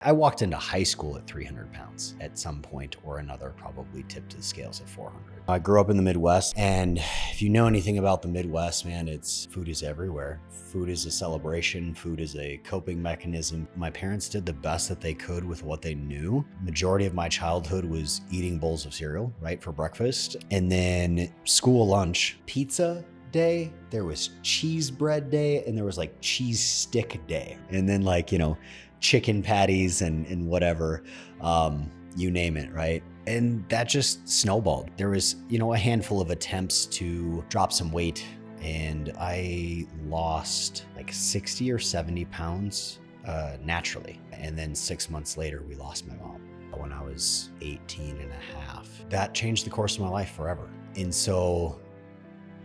I walked into high school at 300 pounds at some point or another, probably tipped the scales at 400. I grew up in the Midwest, and if you know anything about the Midwest, man, food is everywhere. Food is a celebration. Food is a coping mechanism. My parents did the best that they could with what they knew. Majority of my childhood was eating bowls of cereal, right, for breakfast. And then school lunch, pizza day, there was cheese bread day, and there was like cheese stick day. And then chicken patties and whatever, you name it, right? And that just snowballed. There was, a handful of attempts to drop some weight, and I lost like 60 or 70 pounds naturally. And then 6 months later, we lost my mom when I was 18 and a half. That changed the course of my life forever. And so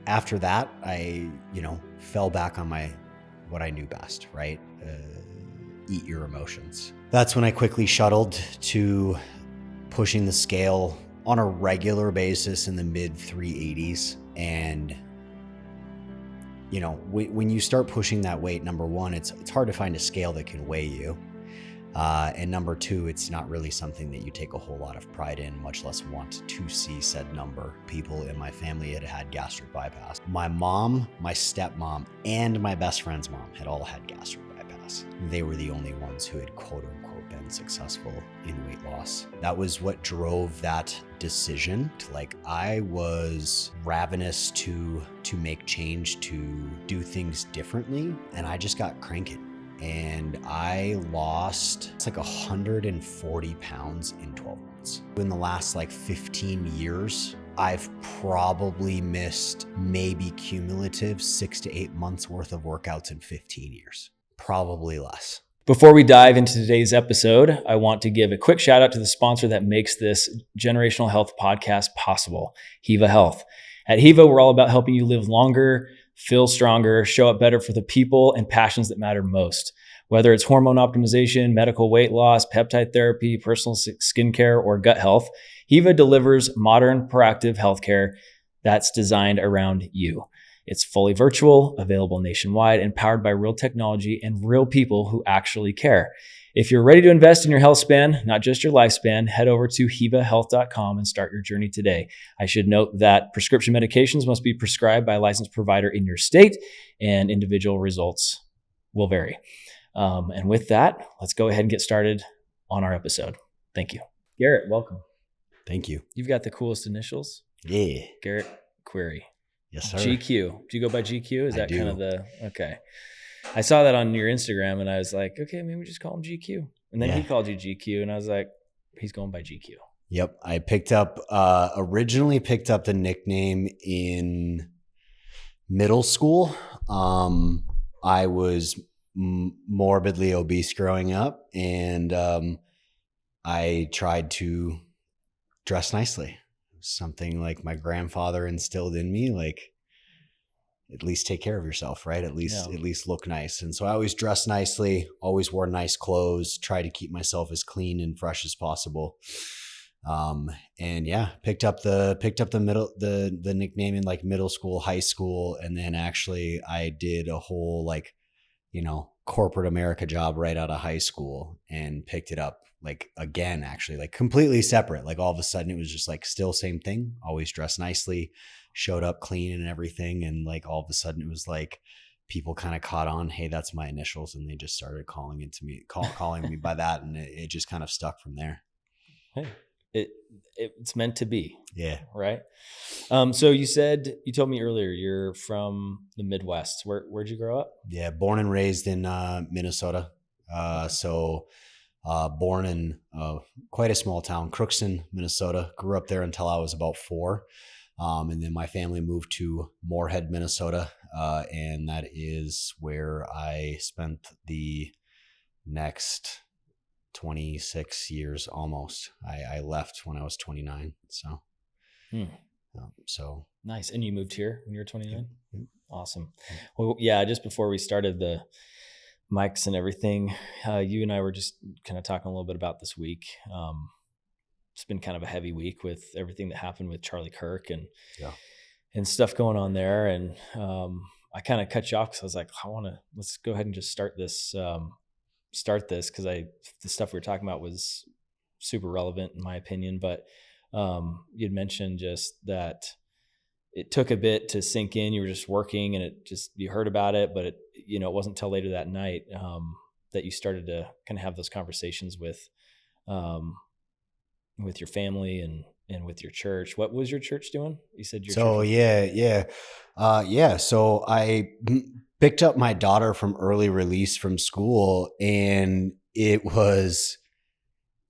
after that, I, fell back on what I knew best, right? Eat your emotions. That's when I quickly shuttled to pushing the scale on a regular basis in the mid 380s. And, when you start pushing that weight, number one, it's hard to find a scale that can weigh you. And number two, it's not really something that you take a whole lot of pride in, much less want to see said number. People in my family had gastric bypass. My mom, my stepmom, and my best friend's mom had all had gastric bypass. They were the only ones who had quote unquote been successful in weight loss. That was what drove that decision to I was ravenous to make change, to do things differently. And I just got cranky. And I lost 140 pounds in 12 months. In the last 15 years, I've probably missed maybe cumulative 6 to 8 months worth of workouts in 15 years, probably less. Before we dive into today's episode, I want to give a quick shout out to the sponsor that makes this Generational Health podcast possible, Hiva Health. At Hiva, we're all about helping you live longer, feel stronger, show up better for the people and passions that matter most. Whether it's hormone optimization, medical weight loss, peptide therapy, personal skincare, or gut health, Hiva delivers modern, proactive healthcare that's designed around you. It's fully virtual, available nationwide, and powered by real technology and real people who actually care. If you're ready to invest in your health span, not just your lifespan, head over to hivahealth.com and start your journey today. I should note that prescription medications must be prescribed by a licensed provider in your state, and individual results will vary. And with that, let's go ahead and get started on our episode. Thank you. Garrett, welcome. Thank you. You've got the coolest initials. Yeah. Garrett Query. Yes, sir. GQ. Do you go by GQ? Is that kind of okay. I saw that on your Instagram and I was like, okay, maybe we just call him GQ. And then he called you GQ and I was like, he's going by GQ. Yep. I originally picked up the nickname in middle school. I was morbidly obese growing up, and I tried to dress nicely. Something my grandfather instilled in me, at least take care of yourself, right? At least look nice. And so I always dressed nicely, always wore nice clothes, tried to keep myself as clean and fresh as possible. Picked up the nickname in middle school, high school, and then actually I did a whole corporate America job right out of high school and picked it up again, actually completely separate. All of a sudden it was just still same thing, always dressed nicely, showed up clean and everything. And all of a sudden it was people kind of caught on, hey, that's my initials. And they just started calling me by that. And it just kind of stuck from there. Hey, it's meant to be. Yeah. Right. So you told me earlier, you're from the Midwest. Where'd you grow up? Yeah. Born and raised in Minnesota. Born in quite a small town, Crookston, Minnesota. Grew up there until I was about 4. And then my family moved to Moorhead, Minnesota. And that is where I spent the next 26 years almost. I left when I was 29. So nice. And you moved here when you were 29? Yeah. Awesome. Well, yeah, just before we started the mics and everything, you and I were just kind of talking a little bit about this week. It's been kind of a heavy week with everything that happened with Charlie Kirk and stuff going on there. And I kind of cut you off because I was like, let's go ahead and just start this start this because the stuff we were talking about was super relevant in my opinion, but you'd mentioned just that it took a bit to sink in. You were just working and you heard about it, but it wasn't until later that night that you started to kind of have those conversations with your family and with your church. What was your church doing? You said your church. So I picked up my daughter from early release from school, and it was,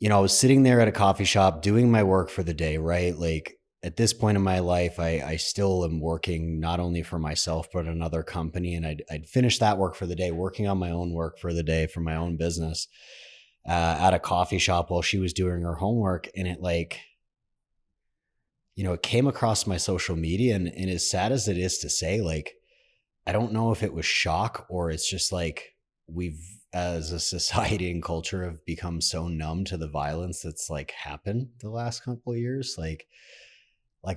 I was sitting there at a coffee shop doing my work for the day, right? Like at this point in my life, I still am working not only for myself, but another company. And I'd finished that work for the day, working on my own work for the day for my own business at a coffee shop while she was doing her homework. And it it came across my social media, and as sad as it is to say, like, I don't know if it was shock or it's just like we've, as a society and culture, have become so numb to the violence that's like happened the last couple of years. Like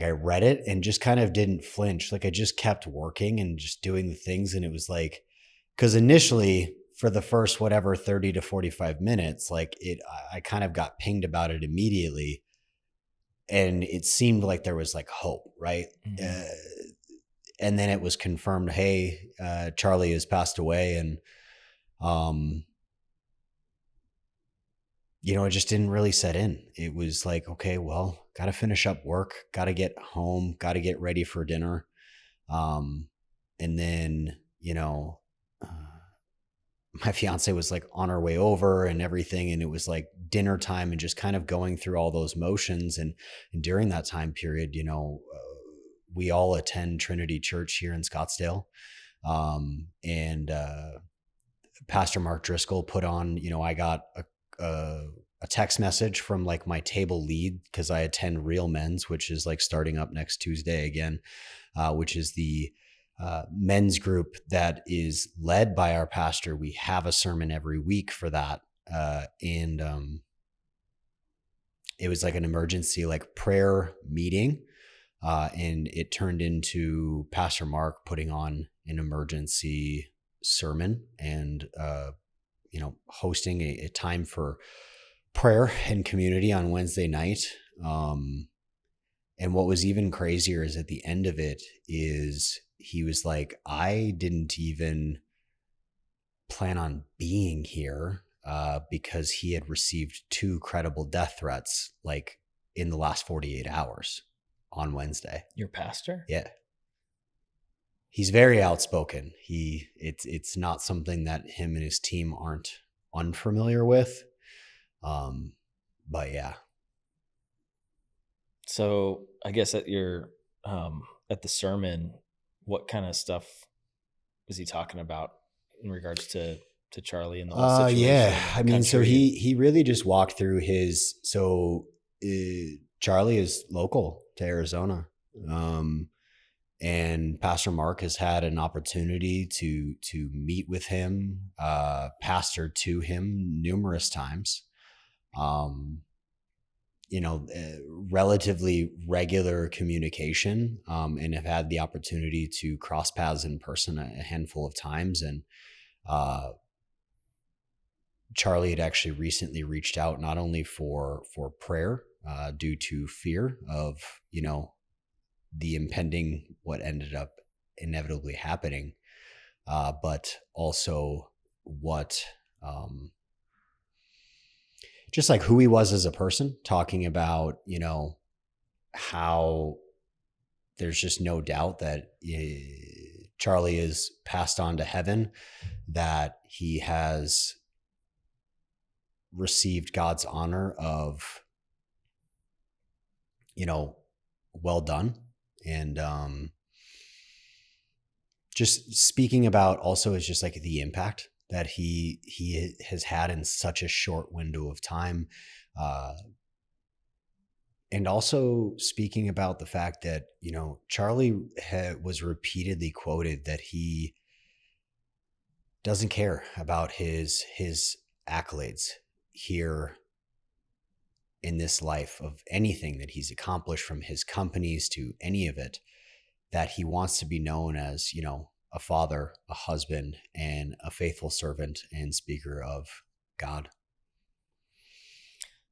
I read it and just kind of didn't flinch. Like I just kept working and just doing the things. And it was like, because initially for the first, 30 to 45 minutes, I kind of got pinged about it immediately. And it seemed like there was like hope, right? Mm-hmm. And then it was confirmed, hey, Charlie has passed away. And, it just didn't really set in. It was like, okay, well, got to finish up work, got to get home, got to get ready for dinner. And then, my fiance was like on her way over and everything. And it was like dinner time and just kind of going through all those motions. And during that time period, we all attend Trinity Church here in Scottsdale. And Pastor Mark Driscoll put on, I got a text message from like my table lead, because I attend Real Men's, which is like starting up next Tuesday again, which is the men's group that is led by our pastor. We have a sermon every week for that. And it was like an emergency, like prayer meeting. And it turned into Pastor Mark putting on an emergency sermon and, hosting a time for prayer and community on Wednesday night. And what was even crazier is at the end of it is he was like, I didn't even plan on being here because he had received 2 credible death threats like in the last 48 hours on Wednesday. Your pastor? Yeah. He's very outspoken. It's not something that him and his team aren't unfamiliar with. But yeah. So I guess at your at the sermon, what kind of stuff was he talking about in regards to Charlie and the whole situation? Yeah. I mean, so he really just walked through Charlie is local to Arizona. And Pastor Mark has had an opportunity to meet with him, pastor to him numerous times. Relatively regular communication, and have had the opportunity to cross paths in person a handful of times. And Charlie had actually recently reached out not only for prayer due to fear of, the impending, what ended up inevitably happening, but also what just like who he was as a person, talking about, how there's just no doubt that Charlie is passed on to heaven, that he has received God's honor of, well done. And just speaking about also is just like the impact that he has had in such a short window of time. And also speaking about the fact that, Charlie was repeatedly quoted that he doesn't care about his accolades here in this life, of anything that he's accomplished, from his companies to any of it, that he wants to be known as, a father, a husband, and a faithful servant and speaker of God.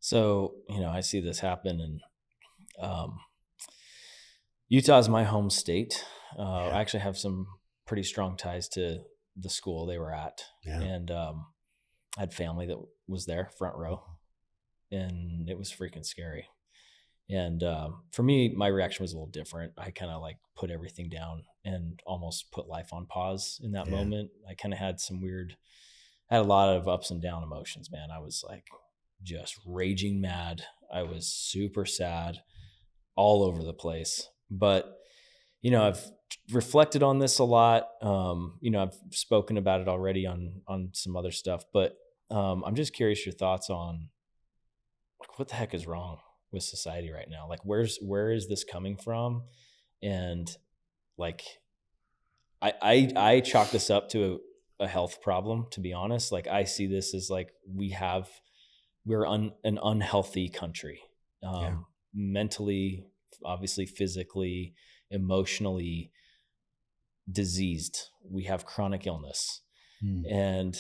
So, I see this happen, and Utah is my home state. I actually have some pretty strong ties to the school they were at. Yeah. And I had family that was there, front row, and it was freaking scary. And for me, my reaction was a little different. I kind of like put everything down and almost put life on pause in that moment. I kind of had had a lot of ups and down emotions, man. I was like just raging mad. I was super sad, all over the place. But, I've reflected on this a lot. I've spoken about it already on some other stuff, but I'm just curious your thoughts on like, what the heck is wrong with society right now? Like, where is this coming from? And like, I chalk this up to a health problem, to be honest. Like, I see this as like, we're an unhealthy country, mentally, obviously, physically, emotionally diseased. We have chronic illness. And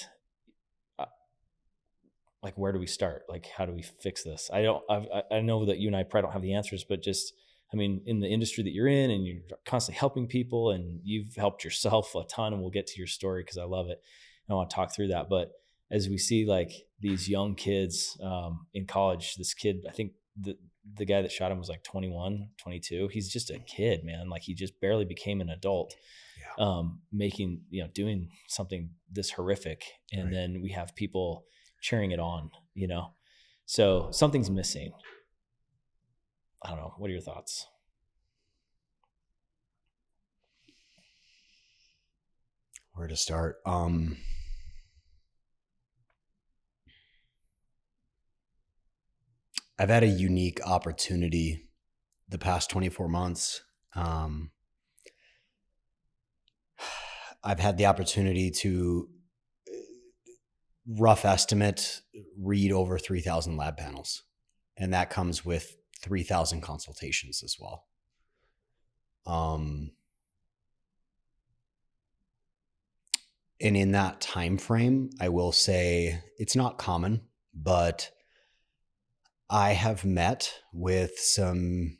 like, where do we start? Like, how do we fix this? I know that you and I probably don't have the answers, but just, in the industry that you're in, and you're constantly helping people, and you've helped yourself a ton, and we'll get to your story because I love it. I want to talk through that. But as we see like these young kids in college, this kid, I think the guy that shot him was like 21, 22. He's just a kid, man. Like, he just barely became an adult, making, doing something this horrific. And then we have people cheering it on, so something's missing. I don't know. What are your thoughts? Where to start? I've had a unique opportunity the past 24 months. I've had the opportunity to, rough estimate, read over 3,000 lab panels. And that comes with 3,000 consultations as well. And in that time frame, I will say it's not common, but I have met with some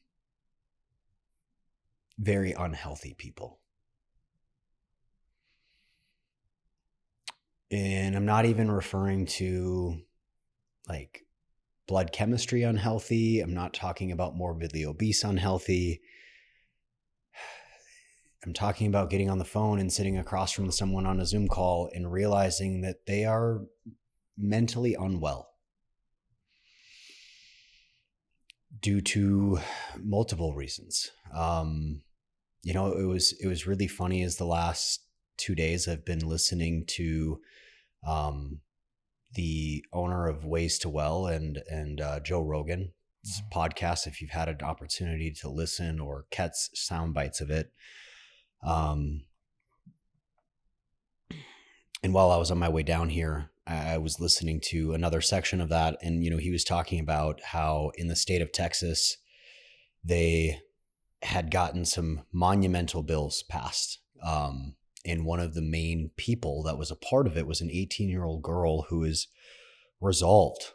very unhealthy people. And I'm not even referring to like blood chemistry unhealthy. I'm not talking about morbidly obese unhealthy. I'm talking about getting on the phone and sitting across from someone on a Zoom call and realizing that they are mentally unwell due to multiple reasons. It was really funny as the last 2 days I've been listening to the owner of Ways to Well and Joe Rogan's podcast, if you've had an opportunity to listen or catch sound bites of it. And while I was on my way down here, I was listening to another section of that. And, he was talking about how in the state of Texas, they had gotten some monumental bills passed. And one of the main people that was a part of it was an 18-year-old girl who has resolved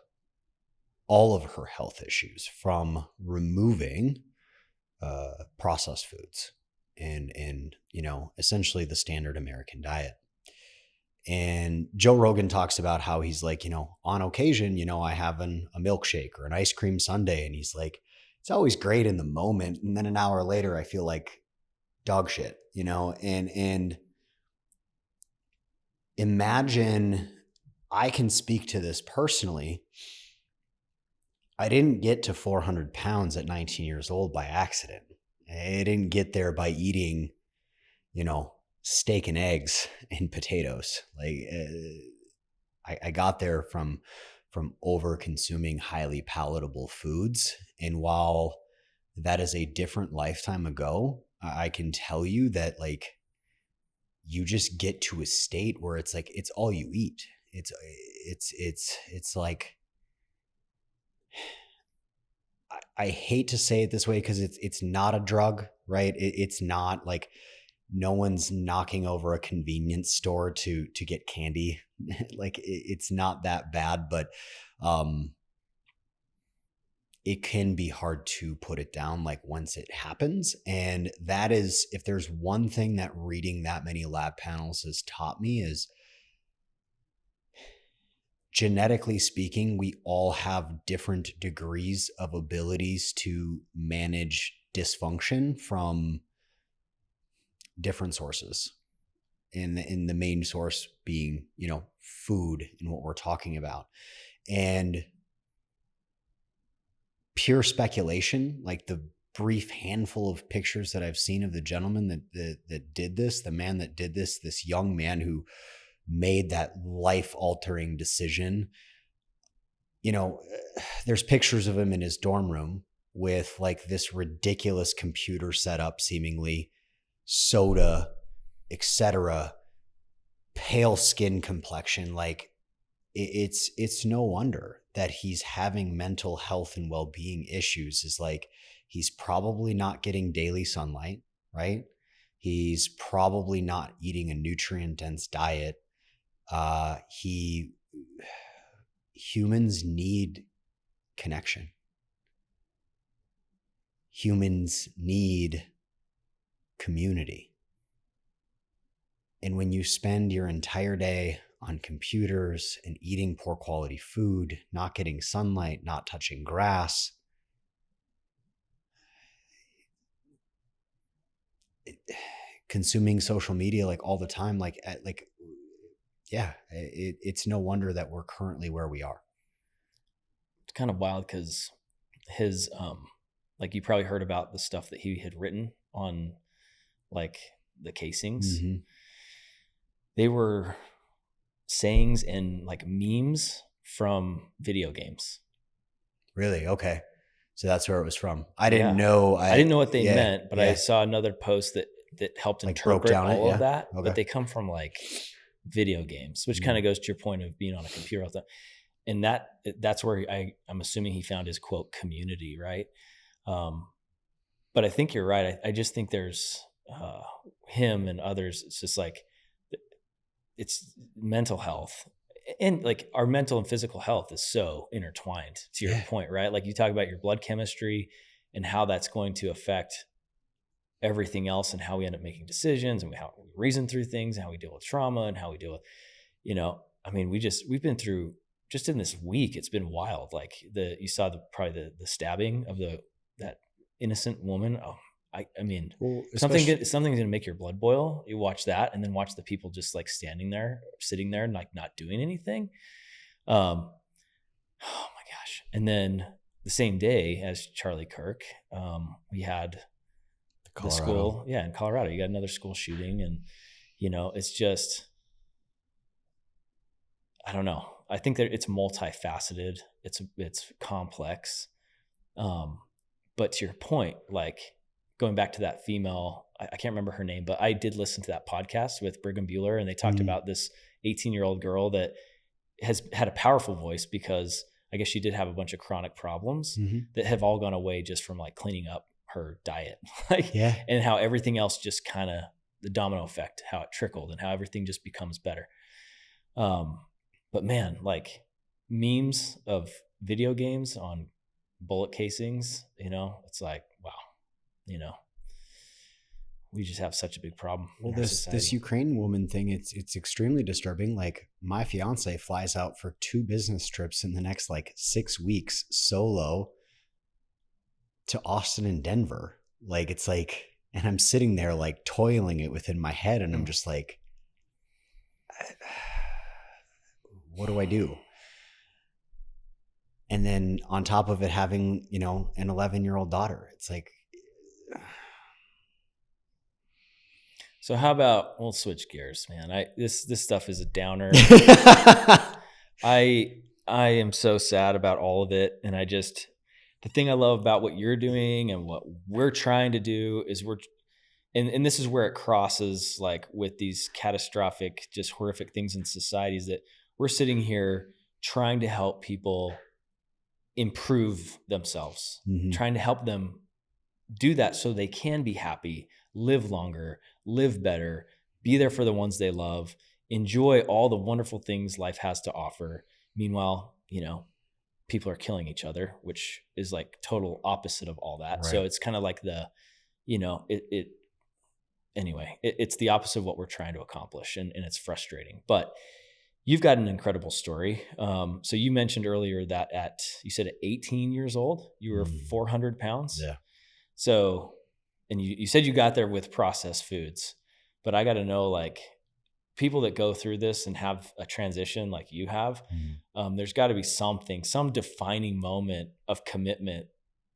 all of her health issues from removing processed foods and essentially the standard American diet. And Joe Rogan talks about how he's like, on occasion, I have a milkshake or an ice cream sundae. And he's like, it's always great in the moment. And then an hour later, I feel like dog shit, and imagine, I can speak to this personally. I didn't get to 400 pounds at 19 years old by accident. I didn't get there by eating, steak and eggs and potatoes. Like I got there from over consuming highly palatable foods. And while that is a different lifetime ago, I can tell you that like you just get to a state where it's like it's all you eat. It's like, I hate to say it this way because it's not a drug, right? It's not like No one's knocking over a convenience store to get candy. Like it's not that bad, but it can be hard to put it down like once it happens. And that is, if there's one thing that reading that many lab panels has taught me, is genetically speaking, we all have different degrees of abilities to manage dysfunction from different sources. In the main source being, food and what we're talking about. And pure speculation, like the brief handful of pictures that I've seen of the gentleman that did this, the man that did this young man who made that life-altering decision. There's pictures of him in his dorm room with like this ridiculous computer setup, seemingly, soda, etc., pale skin complexion. Like it's no wonder that he's having mental health and well-being issues. Is like, he's probably not getting daily sunlight, right? He's probably not eating a nutrient dense diet. Humans need connection. Humans need community. And when you spend your entire day on computers and eating poor quality food, not getting sunlight, not touching grass, consuming social media like all the time, it's no wonder that we're currently where we are. It's kind of wild because his, like, you probably heard about the stuff that he had written on like the casings. Mm-hmm. They were sayings and like memes from video games. Really? Okay. So that's where it was from. I didn't know. I didn't know what they meant, but I saw another post that helped like interpret all of that. Okay. But they come from like video games, which kind of goes to your point of being on a computer all the time. And that's where I'm assuming he found his quote community, right? But I think you're right. I just think there's him and others. It's just like, it's mental health, and like our mental and physical health is so intertwined, to your point, right? Like you talk about your blood chemistry and how that's going to affect everything else and how we end up making decisions and how we reason through things and how we deal with trauma and how we deal with, we've been through, just in this week, it's been wild. Like you saw probably the stabbing of that innocent woman. Oh, something's going to make your blood boil. You watch that and then watch the people just like sitting there and like not doing anything. Oh my gosh. And then the same day as Charlie Kirk, we had the school. Yeah. In Colorado, you got another school shooting, and it's just, I don't know. I think that it's multifaceted. It's complex. But to your point, like, going back to that female, I can't remember her name, but I did listen to that podcast with Brigham Bueller, and they talked about this 18-year-old girl that has had a powerful voice because I guess she did have a bunch of chronic problems that have all gone away just from like cleaning up her diet, and how everything else just kind of, the domino effect, how it trickled and how everything just becomes better. But man, like memes of video games on bullet casings, it's like, wow. We just have such a big problem. Well, this Ukraine woman thing, it's extremely disturbing. Like, my fiance flies out for 2 business trips in the next like 6 weeks solo to Austin and Denver. Like, it's like, and I'm sitting there like toiling it within my head, and I'm just like, what do I do? And then on top of it, having, an 11-year-old daughter, it's like. So how about, we'll switch gears, man. This stuff is a downer. I am so sad about all of it. And the thing I love about what you're doing and what we're trying to do is and this is where it crosses like with these catastrophic, just horrific things in society, is that we're sitting here trying to help people improve themselves, trying to help them do that so they can be happy, live longer, live better, be there for the ones they love, enjoy all the wonderful things life has to offer. Meanwhile, people are killing each other, which is like total opposite of all that. Right. So it's kind of like it's the opposite of what we're trying to accomplish, and it's frustrating. But you've got an incredible story. So you mentioned earlier that you said at 18 years old, you were 400 pounds. Yeah. So, and you said you got there with processed foods, but I got to know, like, people that go through this and have a transition like you have, there's got to be some defining moment of commitment,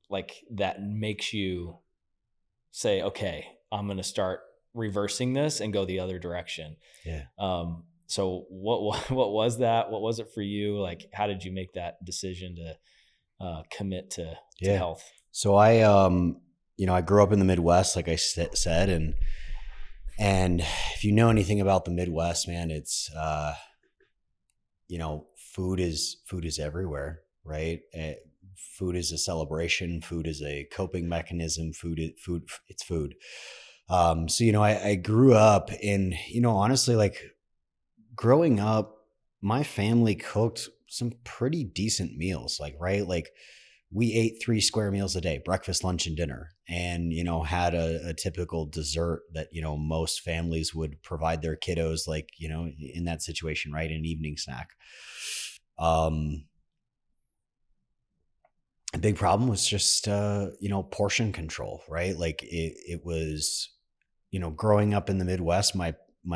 like that makes you say, okay, I'm going to start reversing this and go the other direction. Yeah. So what was that? What was it for you? Like, how did you make that decision to commit to health? So I grew up in the Midwest, like I said, and if you know anything about the Midwest, man, it's, food is everywhere, right? Food is a celebration. Food is a coping mechanism. It's food. So, I grew up in, honestly, like growing up, my family cooked some pretty decent meals, like, right? Like we ate 3 square meals a day, breakfast, lunch, and dinner, and, had a typical dessert that, most families would provide their kiddos, like, in that situation, right? An evening snack. A big problem was just, portion control, right? Like it was, growing up in the Midwest, my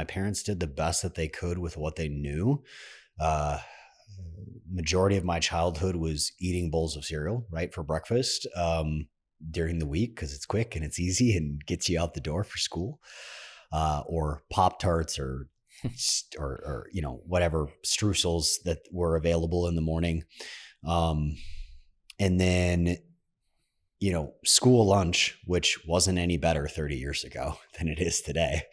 parents did the best that they could with what they knew. Majority of my childhood was eating bowls of cereal, right, for breakfast, during the week, because it's quick and it's easy and gets you out the door for school, or Pop-Tarts or whatever streusels that were available in the morning. And then, school lunch, which wasn't any better 30 years ago than it is today.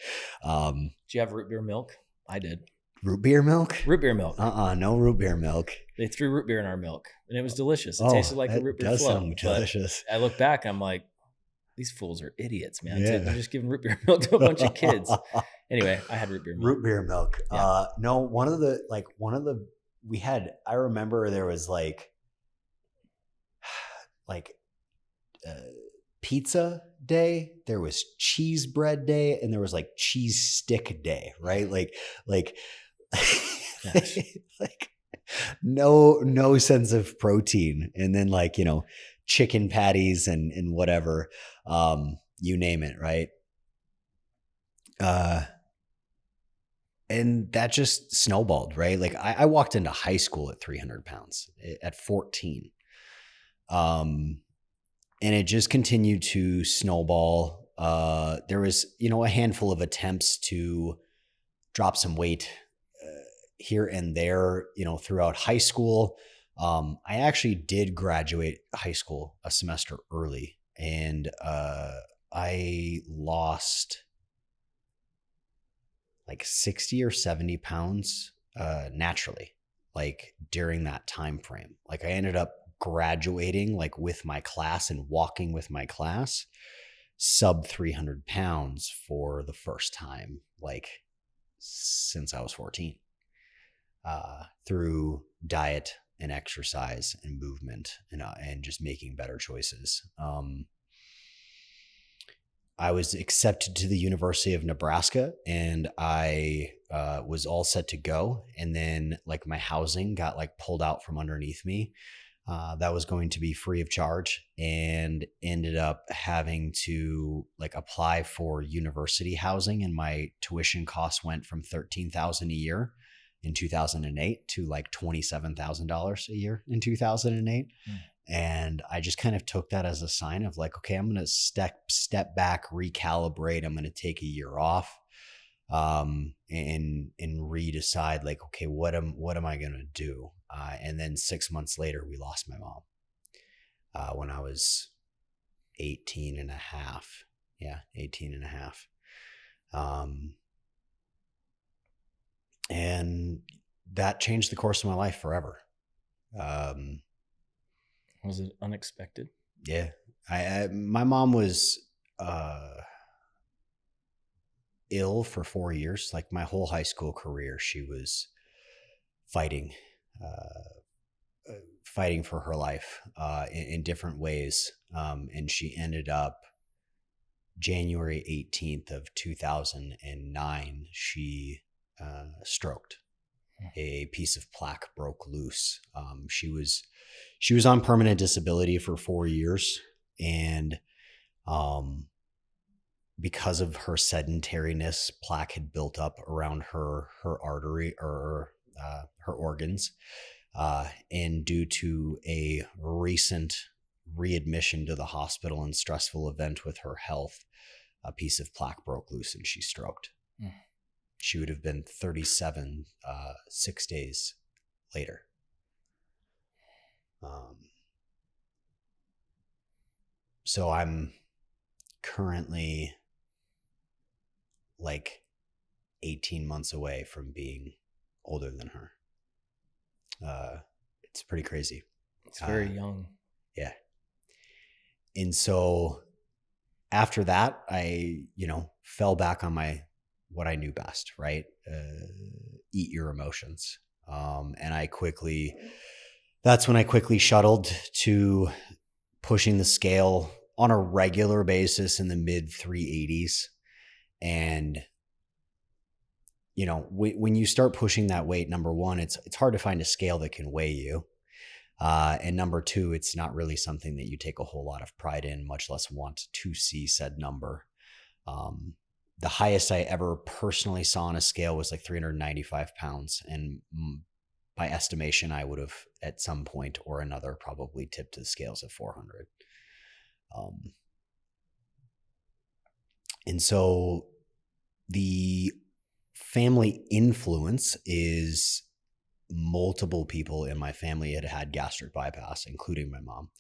Did you have root beer milk? I did. Root beer milk? Root beer milk. No root beer milk. They threw root beer in our milk, and it was delicious. It tasted like a root beer float. Sound delicious. I look back, and I'm like, these fools are idiots, man. Yeah. They're just giving root beer milk to a bunch of kids. Anyway, I had root beer milk. Root beer milk. Yeah. No, I remember there was pizza day, there was cheese bread day, and there was like cheese stick day, right? Like no sense of protein. And then chicken patties and whatever, you name it, right? And that just snowballed, right? Like I walked into high school at 300 pounds at 14. And it just continued to snowball. There was, a handful of attempts to drop some weight here and there, throughout high school. I actually did graduate high school a semester early, and I lost like 60 or 70 pounds naturally, like during that time frame. Like I ended up graduating like with my class and walking with my class sub 300 pounds for the first time, like since I was 14, through diet and exercise and movement and just making better choices. I was accepted to the University of Nebraska, and I was all set to go. And then like my housing got like pulled out from underneath me. That was going to be free of charge, and ended up having to like apply for university housing. And my tuition costs went from $13,000 a year in 2008 to like $27,000 a year in 2008. And I just kind of took that as a sign of like, okay, I'm going to step back, recalibrate. I'm going to take a year off, and redecide like, okay, what am I going to do? And then 6 months later, we lost my mom, when I was 18 and a half. Yeah. 18 and a half. And that changed the course of my life forever. Was it unexpected? Yeah. My mom was, ill for 4 years. Like my whole high school career, she was fighting, fighting for her life in different ways. And she ended up January 18th of 2009, she stroked. A piece of plaque broke loose. She was on permanent disability for 4 years, and because of her sedentariness, plaque had built up around her artery or her organs, and due to a recent readmission to the hospital and stressful event with her health, a piece of plaque broke loose and she stroked. She would have been 37 6 days later. So I'm currently like 18 months away from being older than her. It's pretty crazy. It's very young. Yeah. And so after that, I, fell back on what I knew best, right? Eat your emotions. And that's when I quickly shuttled to pushing the scale on a regular basis in the mid 380s. And, when you start pushing that weight, number one, it's hard to find a scale that can weigh you. And number two, it's not really something that you take a whole lot of pride in, much less want to see said number. The highest I ever personally saw on a scale was like 395 pounds. And by estimation, I would have at some point or another probably tipped the scales at 400. And so the family influence is multiple people in my family had gastric bypass, including my mom.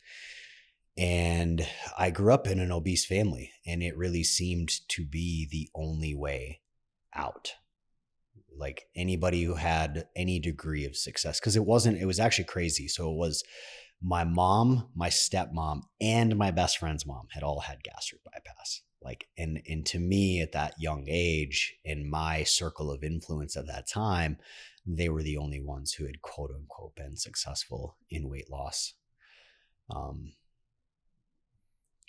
And I grew up in an obese family, and it really seemed to be the only way out. Like anybody who had any degree of success, because it was actually crazy. So it was my mom, my stepmom, and my best friend's mom had all had gastric bypass. Like, and to me at that young age, in my circle of influence at that time, they were the only ones who had quote unquote been successful in weight loss.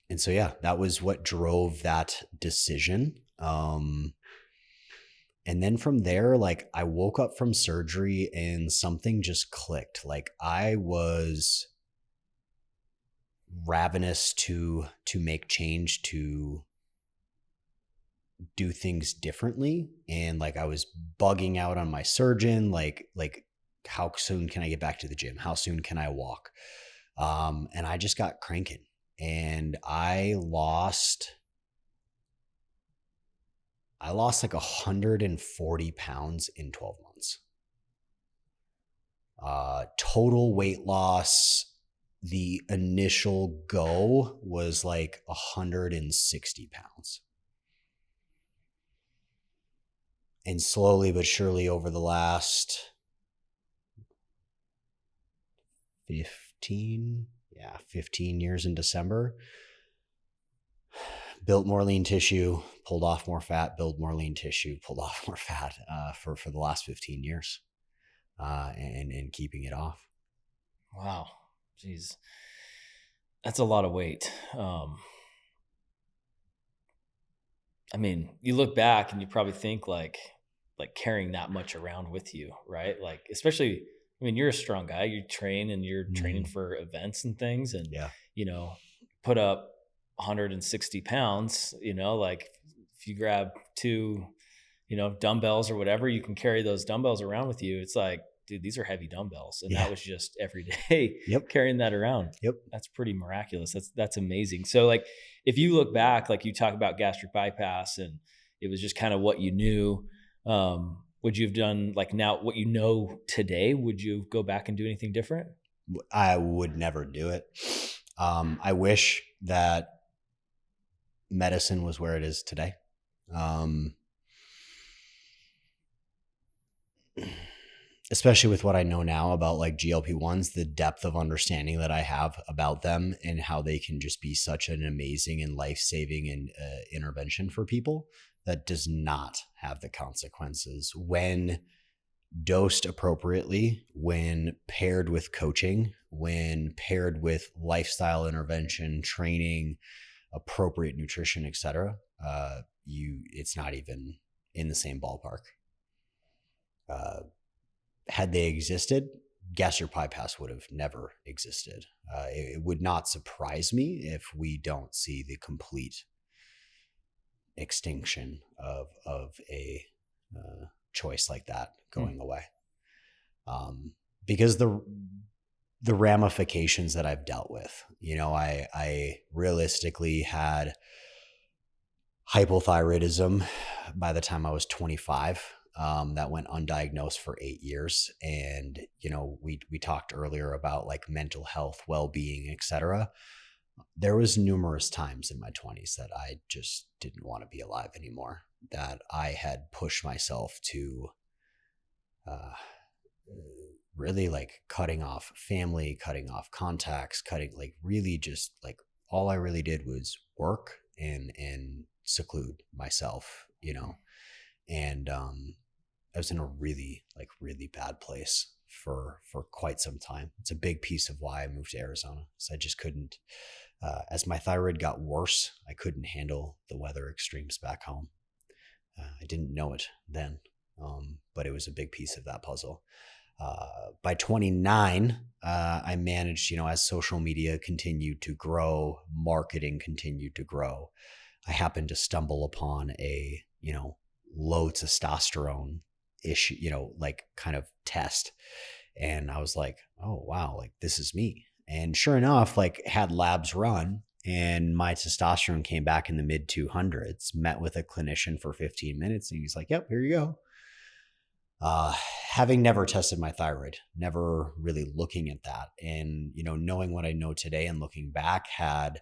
And so, yeah, that was what drove that decision. And then from there, like I woke up from surgery and something just clicked. Like I was ravenous to make change, to do things differently. And like I was bugging out on my surgeon, like how soon can I get back to the gym? How soon can I walk? And I just got cranking, and I lost like 140 pounds in 12 months. Total weight loss, the initial go was like 160 pounds. And slowly but surely over the last 15 years in December, built more lean tissue, pulled off more fat, built more lean tissue, pulled off more fat for the last 15 years and keeping it off. Wow. Jeez. That's a lot of weight. I mean, you look back and you probably think like carrying that much around with you, right? Like, especially, I mean, you're a strong guy, you train and you're training for events and things, and, put up 160 pounds, like if you grab two, dumbbells or whatever, you can carry those dumbbells around with you. It's like, dude, these are heavy dumbbells. And that was just every day carrying that around. Yep. That's pretty miraculous. That's amazing. So like, if you look back, like you talk about gastric bypass and it was just kind of what you knew, would you have done like now what you know today? Would you go back and do anything different? I would never do it. I wish that medicine was where it is today. especially with what I know now about like GLP-1s, the depth of understanding that I have about them and how they can just be such an amazing and life-saving and intervention for people that does not have the consequences when dosed appropriately, when paired with coaching, when paired with lifestyle intervention, training, appropriate nutrition, etc. It's not even in the same ballpark. Had they existed, gastric bypass would have never existed. It would not surprise me if we don't see the complete extinction of a choice like that going away, because the ramifications that I've dealt with. I realistically had hypothyroidism by the time I was 25. That went undiagnosed for 8 years. And, we talked earlier about like mental health, well-being, etc. There was numerous times in my 20s that I just didn't want to be alive anymore, that I had pushed myself to really like cutting off family, cutting off contacts, like really just like all I really did was work and seclude myself, and I was in a really bad place for quite some time. It's a big piece of why I moved to Arizona. So I just couldn't, as my thyroid got worse, I couldn't handle the weather extremes back home. I didn't know it then, but it was a big piece of that puzzle. By 29, I managed, as social media continued to grow, marketing continued to grow. I happened to stumble upon a, low testosterone issue, like kind of test. And I was like, oh, wow, like this is me. And sure enough, like had labs run and my testosterone came back in the mid 200s, met with a clinician for 15 minutes. And he's like, yep, here you go. Having never tested my thyroid, never really looking at that. And, knowing what I know today and looking back, had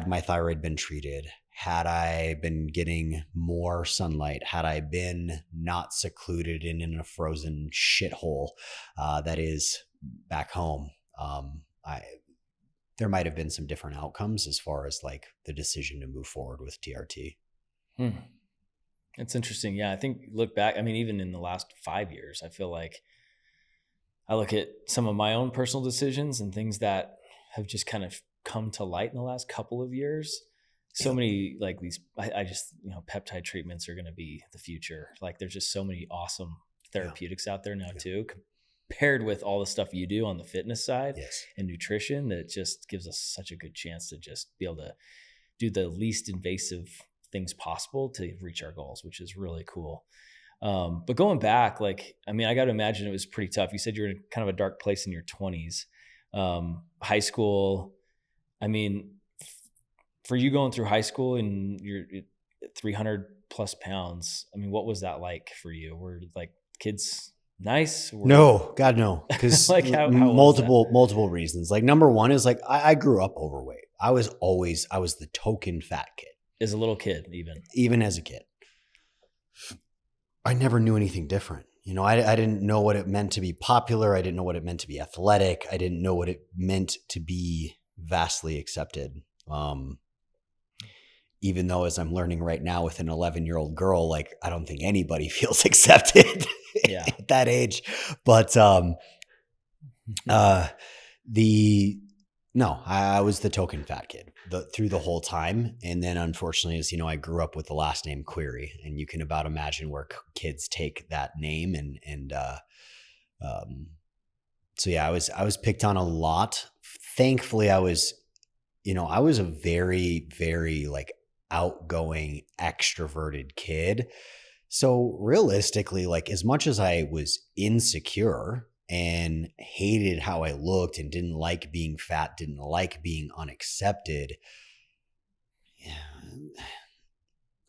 my thyroid been treated, had I been getting more sunlight, had I been not secluded in a frozen shithole that is back home, there might have been some different outcomes as far as like the decision to move forward with TRT. It's interesting. Yeah, I think look back, even in the last 5 years, I feel like I look at some of my own personal decisions and things that have just kind of come to light in the last couple of years. So many like these, I just, peptide treatments are going to be the future. Like there's just so many awesome therapeutics out there now too, paired with all the stuff you do on the fitness side and nutrition, that just gives us such a good chance to just be able to do the least invasive things possible to reach our goals, which is really cool. But going back, like, I got to imagine it was pretty tough. You said you were in kind of a dark place in your 20s, high school. For you going through high school and you're 300 plus pounds, what was that like for you? Were like kids nice? No, God, no. Because like how multiple reasons. Like number one is like, I grew up overweight. I was the token fat kid. As a little kid, even as a kid, I never knew anything different. I didn't know what it meant to be popular. I didn't know what it meant to be athletic. I didn't know what it meant to be vastly accepted. Even though, as I'm learning right now with an 11-year-old girl, like I don't think anybody feels accepted at that age. But I was the token fat kid through the whole time. And then unfortunately, as I grew up with the last name Query, and you can about imagine where kids take that name. So yeah, I was picked on a lot. Thankfully, I was a very, very like outgoing, extroverted kid. So realistically, like as much as I was insecure and hated how I looked and didn't like being fat, didn't like being unaccepted,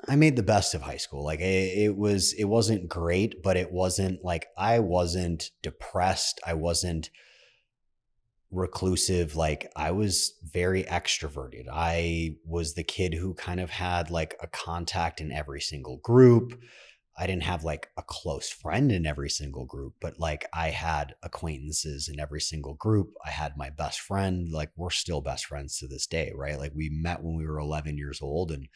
I made the best of high school. Like it wasn't great, but it wasn't like I wasn't depressed. I wasn't reclusive. Like I was very extroverted. I was the kid who kind of had like a contact in every single group. I didn't have like a close friend in every single group, but like I had acquaintances in every single group. I had my best friend, like we're still best friends to this day, right? Like we met when we were 11 years old and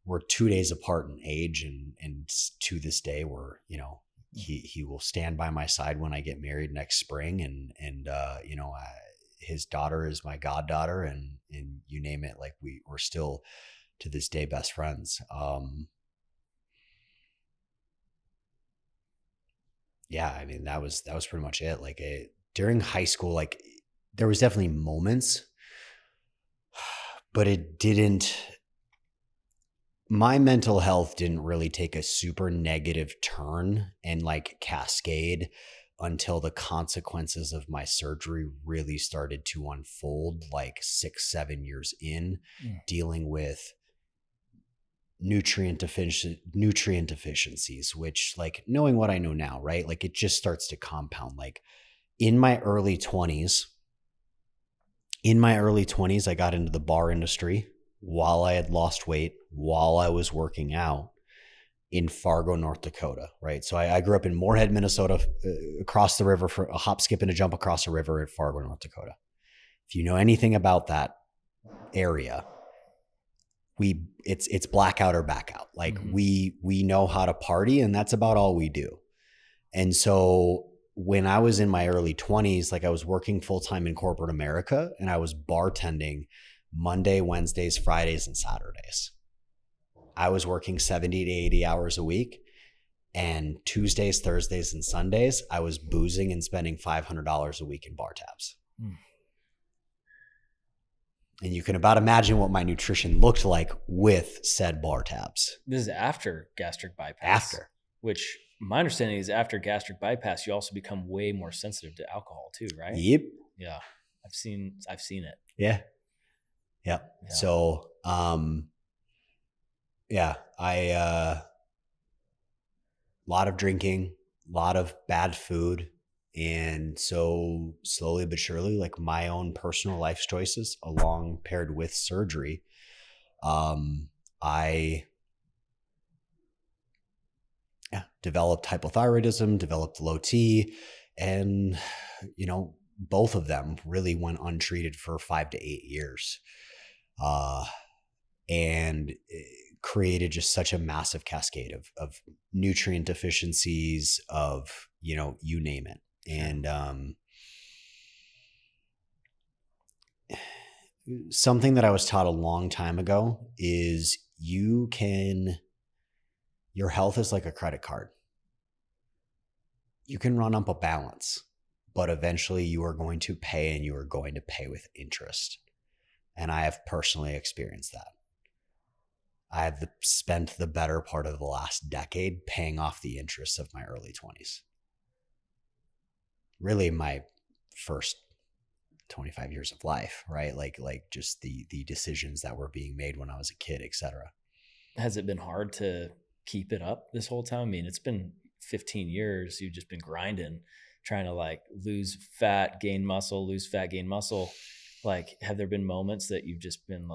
we're 2 days apart in age. And to this day, we're, you know, he will stand by my side when I get married next spring. And you know, his daughter is my goddaughter, and you name it, like we're still to this day best friends. Yeah, I mean, that was pretty much it. Like during high school, like there was definitely moments, but it didn't, my mental health didn't really take a super negative turn and like cascade until the consequences of my surgery really started to unfold, like 6-7 years in, dealing with nutrient deficiencies, which, like, knowing what I know now, right? Like it just starts to compound. Like in my early 20s, I got into the bar industry while I had lost weight, while I was working out in Fargo, North Dakota, right? So I grew up in Moorhead, Minnesota, across the river, for a hop, skip, and a jump across the river in Fargo, North Dakota. If you know anything about that area, it's blackout or back out. Like we know how to party, and that's about all we do. And so when I was in my early 20s, like I was working full-time in corporate America, and I was bartending Monday, Wednesdays, Fridays, and Saturdays. I was working 70 to 80 hours a week, and Tuesdays, Thursdays, and Sundays, I was boozing and spending $500 a week in bar tabs. And you can about imagine what my nutrition looked like with said bar tabs. This is after gastric bypass. After. Which my understanding is after gastric bypass, you also become way more sensitive to alcohol too, right? Yep. Yeah. I've seen it. Yeah. Yep. Yeah. So, yeah, a lot of drinking, a lot of bad food. And so slowly but surely, like my own personal life choices along paired with surgery, I developed hypothyroidism, developed low T, and, you know, both of them really went untreated for 5 to 8 years. And created just such a massive cascade of nutrient deficiencies, of, you know, you name it. And something that I was taught a long time ago is your health is like a credit card. You can run up a balance, but eventually you are going to pay, and you are going to pay with interest. And I have personally experienced that. I have spent the better part of the last decade paying off the interests of my early 20s. Really my first 25 years of life, right? Like just the decisions that were being made when I was a kid, etc. Has it been hard to keep it up this whole time? I mean, it's been 15 years. You've just been grinding, trying to like lose fat, gain muscle, lose fat, gain muscle. Like, have there been moments that you've just been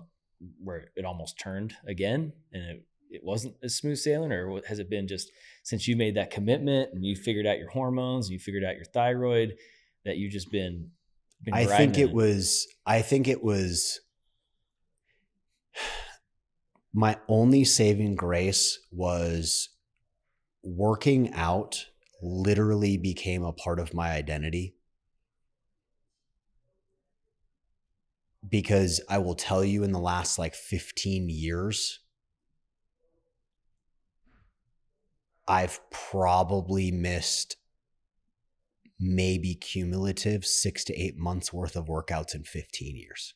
where it almost turned again and it wasn't as smooth sailing, or has it been just since you made that commitment and you figured out your hormones and you figured out your thyroid that you've just been I think it was my only saving grace was working out literally became a part of my identity. Because I will tell you, in the last like 15 years, I've probably missed maybe cumulative 6 to 8 months worth of workouts in 15 years.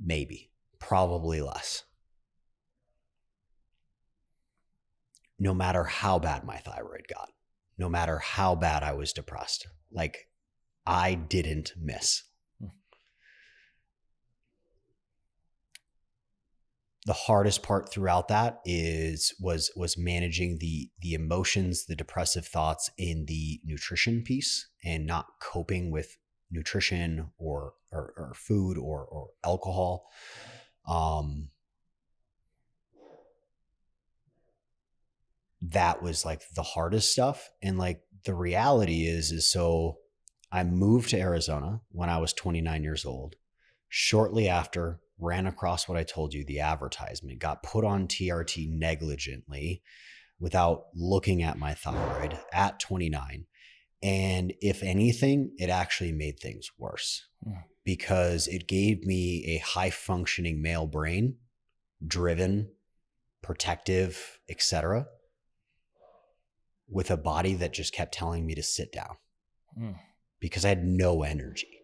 Maybe, probably less. No matter how bad my thyroid got, no matter how bad I was depressed, like I didn't miss. The hardest part throughout that was managing the emotions, the depressive thoughts in the nutrition piece, and not coping with nutrition or food or alcohol. that was like the hardest stuff. And like the reality is so I moved to Arizona when I was 29 years old. Shortly after, ran across what I told you, the advertisement, got put on TRT negligently without looking at my thyroid at 29. And if anything, it actually made things worse because it gave me a high functioning male brain, driven, protective, etc., with a body that just kept telling me to sit down because I had no energy.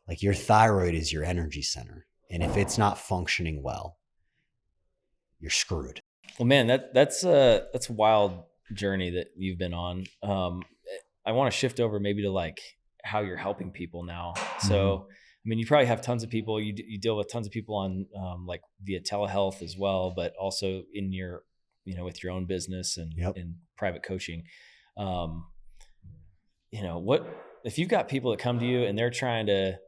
Like your thyroid is your energy center. And if it's not functioning well, you're screwed. Well, man, that's a wild journey that you've been on. I want to shift over maybe to like how you're helping people now. So, I mean, you probably have tons of people, you deal with tons of people on like via telehealth as well, but also in your, with your own business and in private coaching. What if you've got people that come to you and they're trying to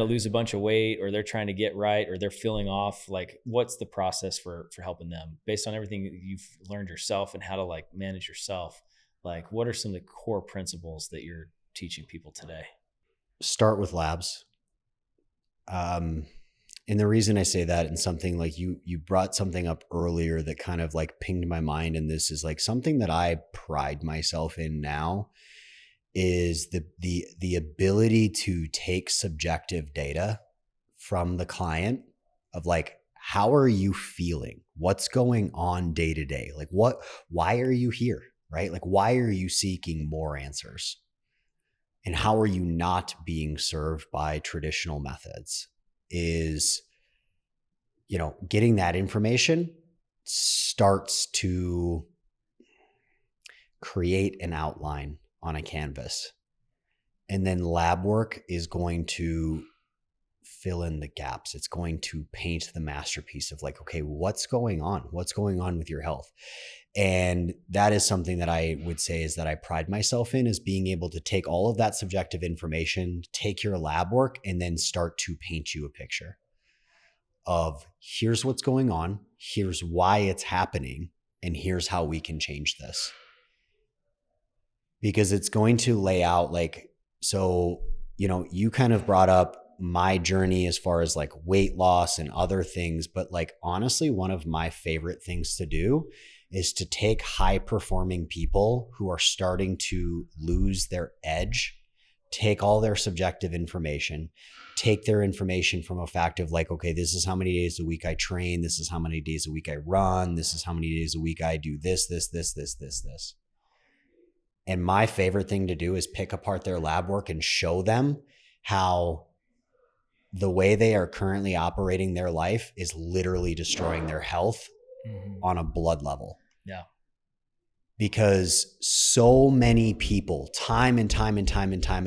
lose a bunch of weight, or they're trying to get right, or they're feeling off, like what's the process for helping them based on everything that you've learned yourself and how to like manage yourself? Like what are some of the core principles that you're teaching people today? Start with labs. And the reason I say that, and something like you brought something up earlier that kind of like pinged my mind. And this is like something that I pride myself in now, is the ability to take subjective data from the client of like, how are you feeling? What's going on day to day? Like why are you here? Right? Like, why are you seeking more answers? And how are you not being served by traditional methods? Is, getting that information starts to create an outline on a canvas. And then lab work is going to fill in the gaps. It's going to paint the masterpiece of like, okay, what's going on? What's going on with your health? And that is something that I would say is that I pride myself in, is being able to take all of that subjective information, take your lab work, and then start to paint you a picture of here's what's going on, here's why it's happening, and here's how we can change this. Because it's going to lay out like, so, you kind of brought up my journey as far as like weight loss and other things, but like honestly, one of my favorite things to do is to take high performing people who are starting to lose their edge, take all their subjective information, take their information from a fact of like, okay, this is how many days a week I train. This is how many days a week I run. This is how many days a week I do this. And my favorite thing to do is pick apart their lab work and show them how the way they are currently operating their life is literally destroying their health on a blood level. Yeah. Because so many people, time and time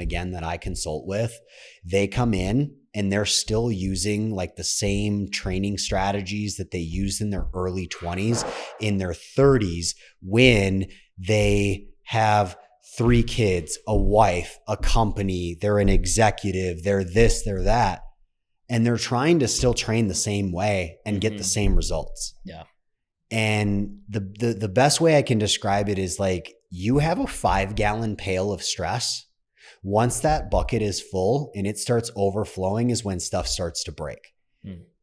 again that I consult with, they come in and they're still using like the same training strategies that they used in their early 20s, in their 30s, when they have 3 kids, a wife, a company, they're an executive, they're this, they're that. And they're trying to still train the same way and get the same results. Yeah. And the best way I can describe it is like, you have a 5-gallon pail of stress. Once that bucket is full and it starts overflowing is when stuff starts to break.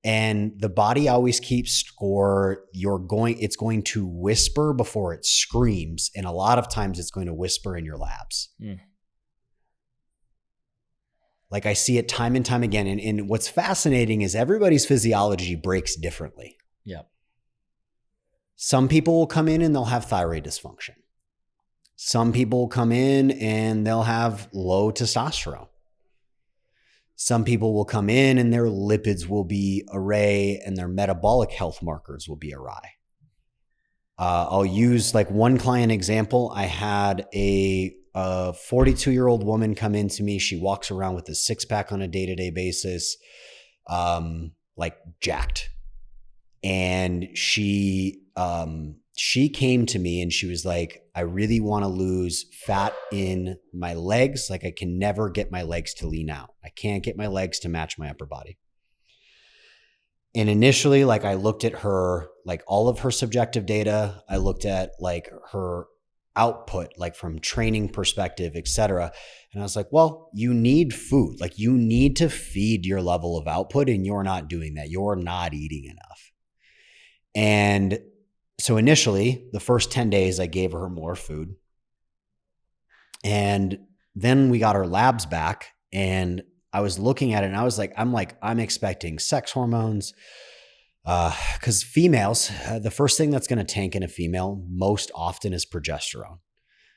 And the body always keeps score. It's going to whisper before it screams. And a lot of times it's going to whisper in your labs. Like I see it time and time again. And what's fascinating is everybody's physiology breaks differently. Yeah. Some people will come in and they'll have thyroid dysfunction. Some people will come in and they'll have low testosterone. Some people will come in and their lipids will be array and their metabolic health markers will be awry. I'll use like one client example. I had a 42-year-old woman come in to me. She walks around with a 6-pack on a day-to-day basis, like jacked. And she came to me and she was like, I really want to lose fat in my legs. Like I can never get my legs to lean out. I can't get my legs to match my upper body. And initially, like I looked at her, like all of her subjective data. I looked at like her output, like from training perspective, et cetera. And I was like, well, you need food. Like you need to feed your level of output, and you're not doing that. You're not eating enough. And so initially, the first 10 days, I gave her more food. And then we got our labs back, and I was looking at it and I was like, I'm expecting sex hormones. Because females, the first thing that's going to tank in a female most often is progesterone.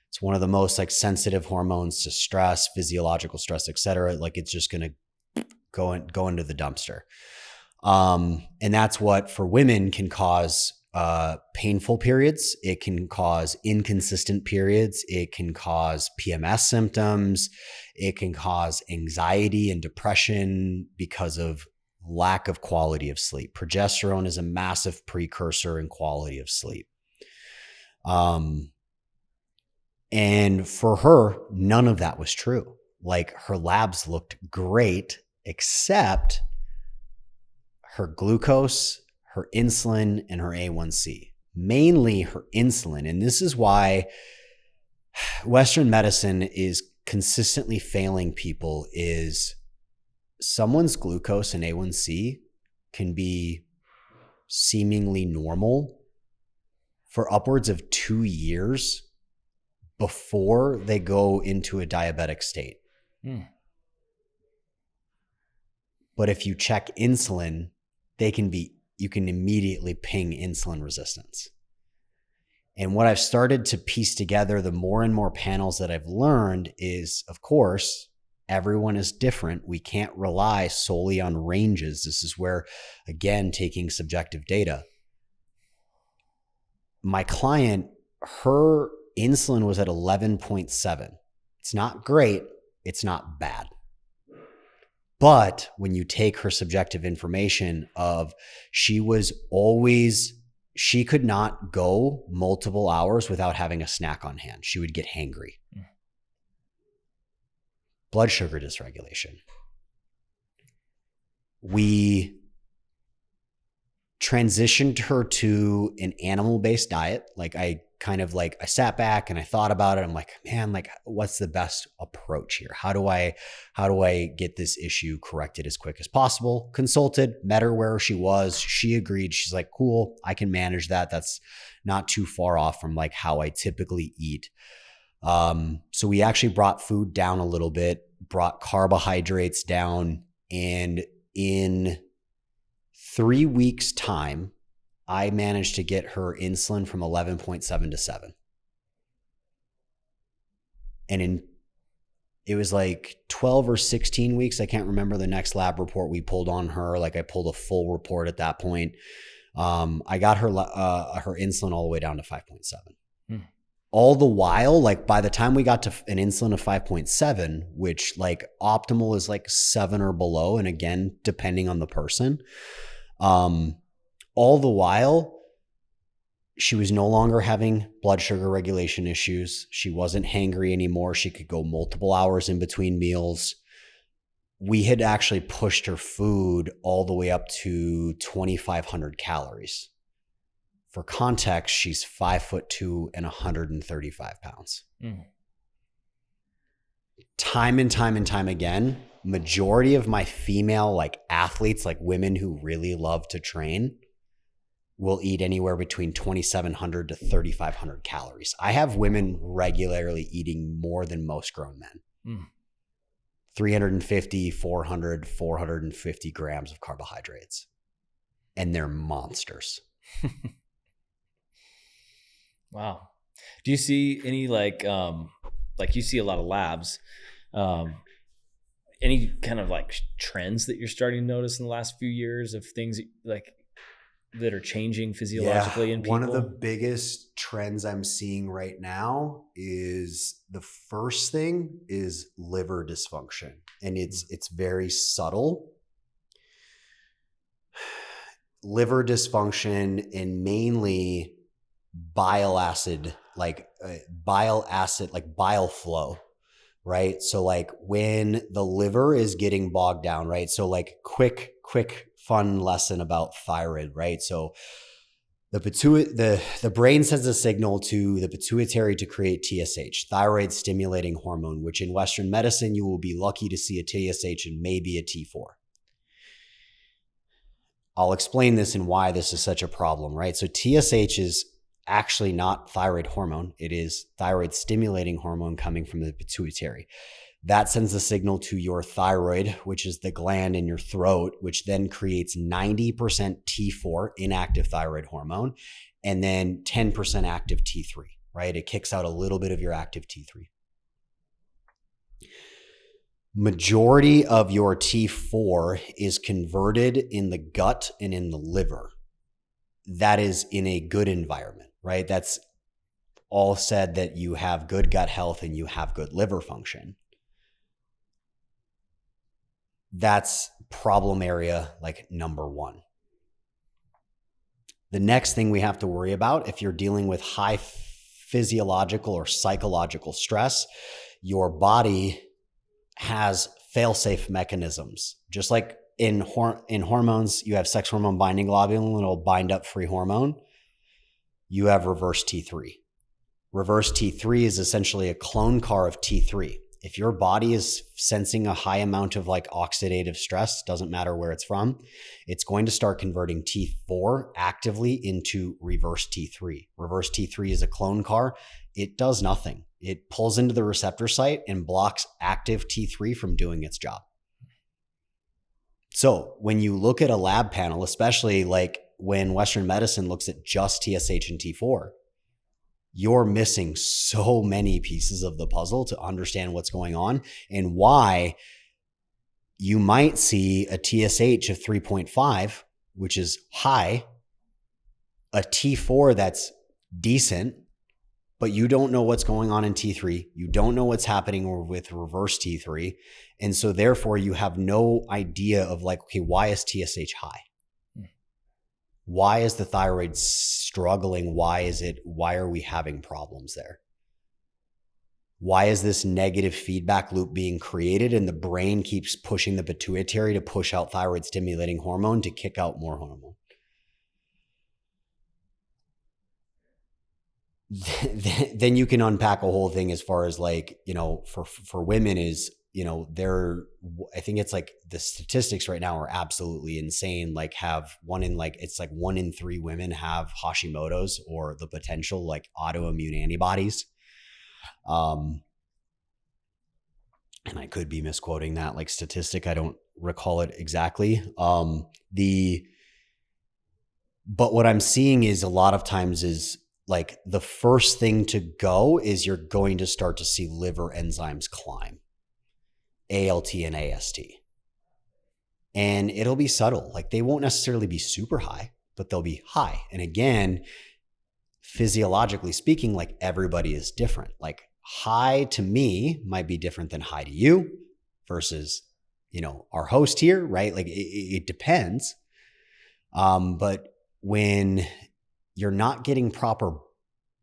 It's one of the most like sensitive hormones to stress, physiological stress, et cetera. Like it's just going to go into the dumpster. And that's what for women can cause painful periods. It can cause inconsistent periods. It can cause PMS symptoms. It can cause anxiety and depression because of lack of quality of sleep. Progesterone is a massive precursor in quality of sleep. And for her, none of that was true. Like her labs looked great, except her glucose, her insulin, and her A1C, mainly her insulin. And this is why Western medicine is consistently failing people is someone's glucose and A1C can be seemingly normal for upwards of 2 years before they go into a diabetic state. But if you check insulin, you can immediately ping insulin resistance. And what I've started to piece together, the more and more panels that I've learned is, of course, everyone is different. We can't rely solely on ranges. This is where, again, taking subjective data. My client, her insulin was at 11.7. It's not great. It's not bad. But when you take her subjective information of she could not go multiple hours without having a snack on hand. She would get hangry. Blood sugar dysregulation. We transitioned her to an animal-based diet. Like I sat back and I thought about it. I'm like, man, like what's the best approach here? How do I get this issue corrected as quick as possible? Consulted, met her where she was. She agreed. She's like, cool, I can manage that. That's not too far off from like how I typically eat. So we actually brought food down a little bit, brought carbohydrates down, and in 3 weeks' time, I managed to get her insulin from 11.7 to 7. And it was like 12 or 16 weeks. I can't remember the next lab report we pulled on her. Like I pulled a full report at that point. I got her insulin all the way down to 5.7. All the while, like by the time we got to an insulin of 5.7, which like optimal is like 7 or below. And again, depending on the person, all the while, she was no longer having blood sugar regulation issues. She wasn't hangry anymore. She could go multiple hours in between meals. We had actually pushed her food all the way up to 2,500 calories. For context, she's 5'2" and 135 pounds. Time and time again, majority of my female like athletes, like women who really love to train, will eat anywhere between 2,700 to 3,500 calories. I have women regularly eating more than most grown men. 350, 400, 450 grams of carbohydrates. And they're monsters. Wow. Do you see any like you see a lot of labs, any kind of like trends that you're starting to notice in the last few years of things like that are changing physiologically in people? One of the biggest trends I'm seeing right now is the first thing is liver dysfunction. And it's very subtle. Liver dysfunction and mainly bile flow, right? So like when the liver is getting bogged down, right? So like quick fun lesson about thyroid, right? So the brain sends a signal to the pituitary to create TSH, thyroid stimulating hormone, which in Western medicine, you will be lucky to see a TSH and maybe a T4. I'll explain this and why this is such a problem, right? So TSH is actually not thyroid hormone. It is thyroid stimulating hormone coming from the pituitary. That sends a signal to your thyroid, which is the gland in your throat, which then creates 90% T4, inactive thyroid hormone, and then 10% active T3, right? It kicks out a little bit of your active T3. Majority of your T4 is converted in the gut and in the liver. That is in a good environment, right? That's all said that you have good gut health and you have good liver function. That's problem area like number one. The next thing we have to worry about, if you're dealing with high physiological or psychological stress, your body has fail-safe mechanisms. Just like in hormones, you have sex hormone binding globulin, it'll bind up free hormone. You have reverse T3. Reverse T3 is essentially a clone car of T3. If your body is sensing a high amount of like oxidative stress, doesn't matter where it's from, it's going to start converting T4 actively into reverse T3. Reverse T3 is a clone car. It does nothing. It pulls into the receptor site and blocks active T3 from doing its job. So when you look at a lab panel, especially like when Western medicine looks at just TSH and T4, you're missing so many pieces of the puzzle to understand what's going on and why you might see a TSH of 3.5, which is high, a T4 that's decent, but you don't know what's going on in T3. You don't know what's happening with reverse T3. And so therefore you have no idea of like, okay, why is TSH high? Why is the thyroid struggling? Why are we having problems there? Why is this negative feedback loop being created and the brain keeps pushing the pituitary to push out thyroid stimulating hormone to kick out more hormone? Then you can unpack a whole thing as far as like, for women is, I think it's like the statistics right now are absolutely insane. Like it's like 1 in 3 women have Hashimoto's or the potential like autoimmune antibodies. And I could be misquoting that like statistic. I don't recall it exactly. But what I'm seeing is a lot of times is like the first thing to go is you're going to start to see liver enzymes climb. ALT and AST. And it'll be subtle. Like they won't necessarily be super high, but they'll be high. And again, physiologically speaking, like everybody is different. Like high to me might be different than high to you versus, our host here, right? Like it depends. But when you're not getting proper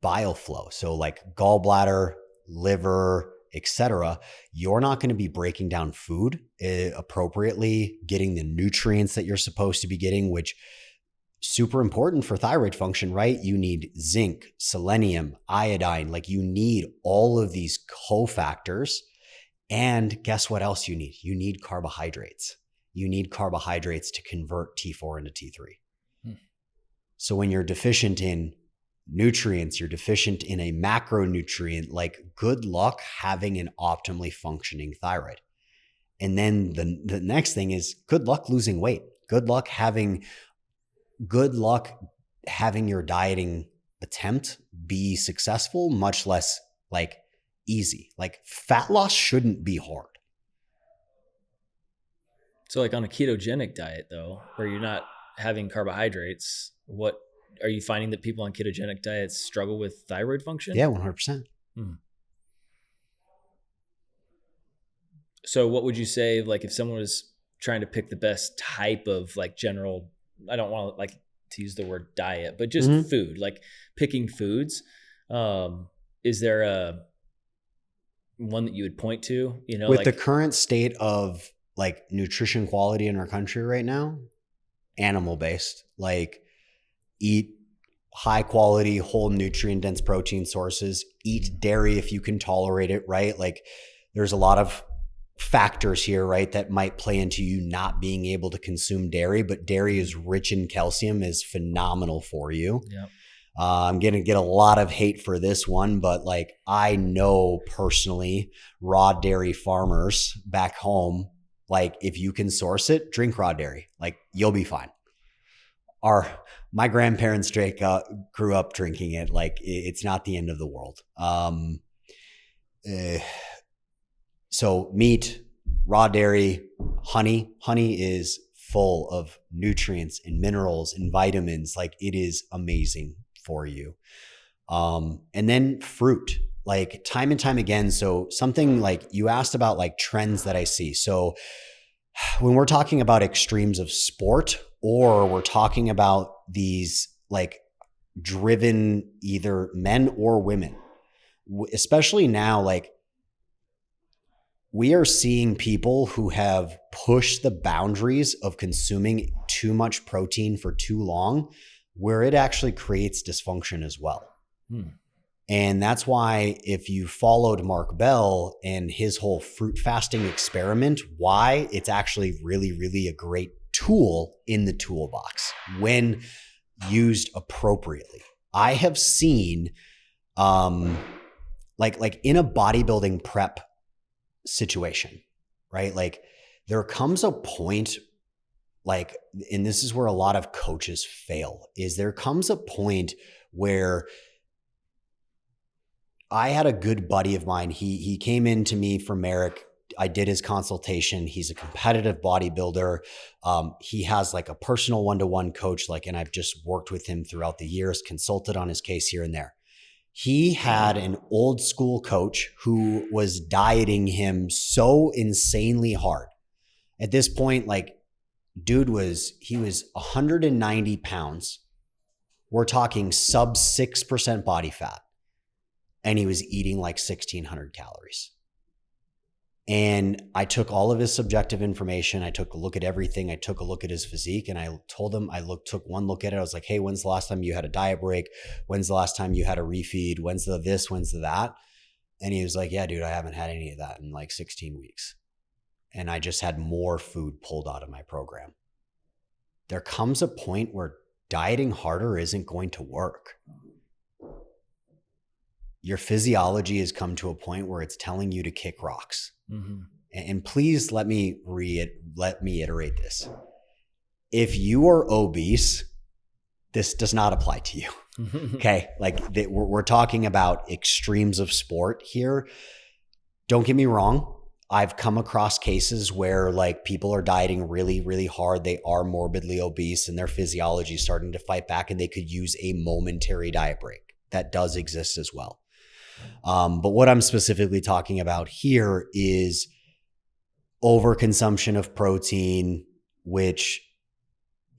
bile flow, so like gallbladder, liver, etc., you're not going to be breaking down food appropriately, getting the nutrients that you're supposed to be getting, which super important for thyroid function, right? You need zinc, selenium, iodine, like you need all of these cofactors. And guess what else you need? You need carbohydrates. You need carbohydrates to convert T4 into T3. So when you're deficient in nutrients, you're deficient in a macronutrient, like good luck having an optimally functioning thyroid. And then the next thing is good luck losing weight. Good luck having your dieting attempt be successful, much less like easy. Like fat loss shouldn't be hard. So like on a ketogenic diet though, where you're not having carbohydrates, what are you finding that people on ketogenic diets struggle with thyroid function? Yeah, 100%. So what would you say, like if someone was trying to pick the best type of like general, I don't want to like to use the word diet, but just food, like picking foods. Is there one that you would point to, With like the current state of like nutrition quality in our country right now, animal based, like eat high quality, whole nutrient dense protein sources, eat dairy if you can tolerate it, right? Like there's a lot of factors here, right, that might play into you not being able to consume dairy, but dairy is rich in calcium, is phenomenal for you. Yeah. I'm going to get a lot of hate for this one, but like I know personally raw dairy farmers back home, like if you can source it, drink raw dairy, like you'll be fine. My grandparents grew up drinking it. Like it's not the end of the world. So meat, raw dairy, honey is full of nutrients and minerals and vitamins. Like it is amazing for you. And then fruit, like time and time again. So something like you asked about like trends that I see. So when we're talking about extremes of sport, or we're talking about these like driven either men or women, especially now, like we are seeing people who have pushed the boundaries of consuming too much protein for too long, where it actually creates dysfunction as well. And that's why if you followed Mark Bell and his whole fruit fasting experiment, why it's actually really, really a great tool in the toolbox when used appropriately. I have seen like in a bodybuilding prep situation, right? Like there comes a point, like, and this is where a lot of coaches fail, is there comes a point where I had a good buddy of mine. He came in to me from Merrick. I did his consultation. He's a competitive bodybuilder. He has like a personal one-to-one coach, like, and I've just worked with him throughout the years, consulted on his case here and there. He had an old school coach who was dieting him so insanely hard. At this point, like, he was 190 pounds. We're talking sub 6% body fat. And he was eating like 1,600 calories. And I took all of his subjective information. I took a look at everything. I took a look at his physique, and I told him, took one look at it. I was like, hey, when's the last time you had a diet break? When's the last time you had a refeed? When's the this? When's the that? And he was like, yeah, dude, I haven't had any of that in like 16 weeks. And I just had more food pulled out of my program. There comes a point where dieting harder isn't going to work. Your physiology has come to a point where it's telling you to kick rocks. Mm-hmm. And please let me iterate this. If you are obese, this does not apply to you. Okay. Like we're talking about extremes of sport here. Don't get me wrong. I've come across cases where like people are dieting really, really hard. They are morbidly obese and their physiology is starting to fight back, and they could use a momentary diet break. That does exist as well. But what I'm specifically talking about here is overconsumption of protein, which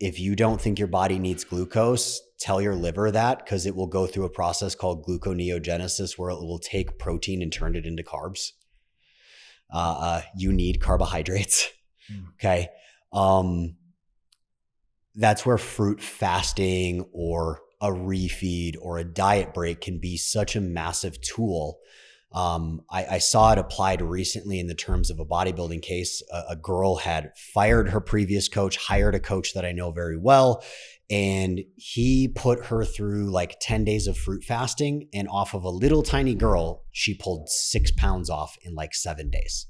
if you don't think your body needs glucose, tell your liver that, because it will go through a process called gluconeogenesis where it will take protein and turn it into carbs. You need carbohydrates. Okay. That's where fruit fasting or a refeed or a diet break can be such a massive tool. I saw it applied recently in the terms of a bodybuilding case. A girl had fired her previous coach, hired a coach that I know very well, and he put her through like 10 days of fruit fasting, and off of a little tiny girl, she pulled 6 pounds off in like 7 days.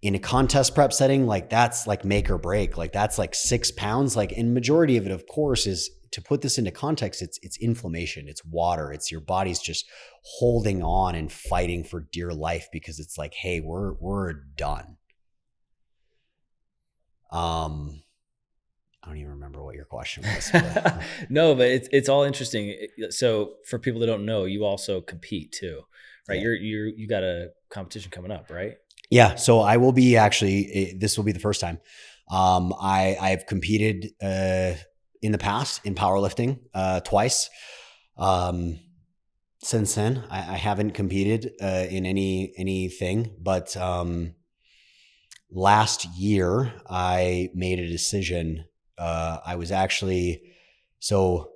In a contest prep setting, like that's like make or break. Like that's like 6 pounds. Like, and majority of it, of course, is, to put this into context, it's inflammation, it's water, it's your body's just holding on and fighting for dear life because it's like, hey, we're done. I don't even remember what your question was. But. No, but it's all interesting. So for people that don't know, you also compete too, right? Yeah. You got a competition coming up, right? Yeah. So I will be this will be the first time. I've competed in the past in powerlifting twice. since then. I haven't competed in anything, but last year I made a decision. I was actually, so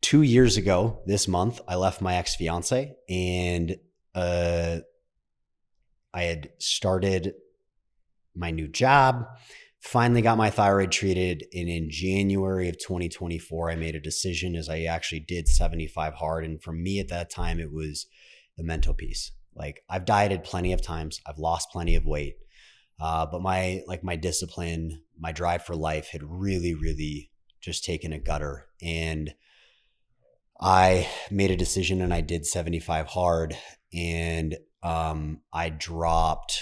2 years ago this month, I left my ex-fiance, and I had started my new job, finally got my thyroid treated. And in January of 2024, I made a decision as I actually did 75 hard. And for me at that time, it was the mental piece. Like, I've dieted plenty of times. I've lost plenty of weight. But my discipline, my drive for life had really, really just taken a gutter. And I made a decision and I did 75 hard, and I dropped,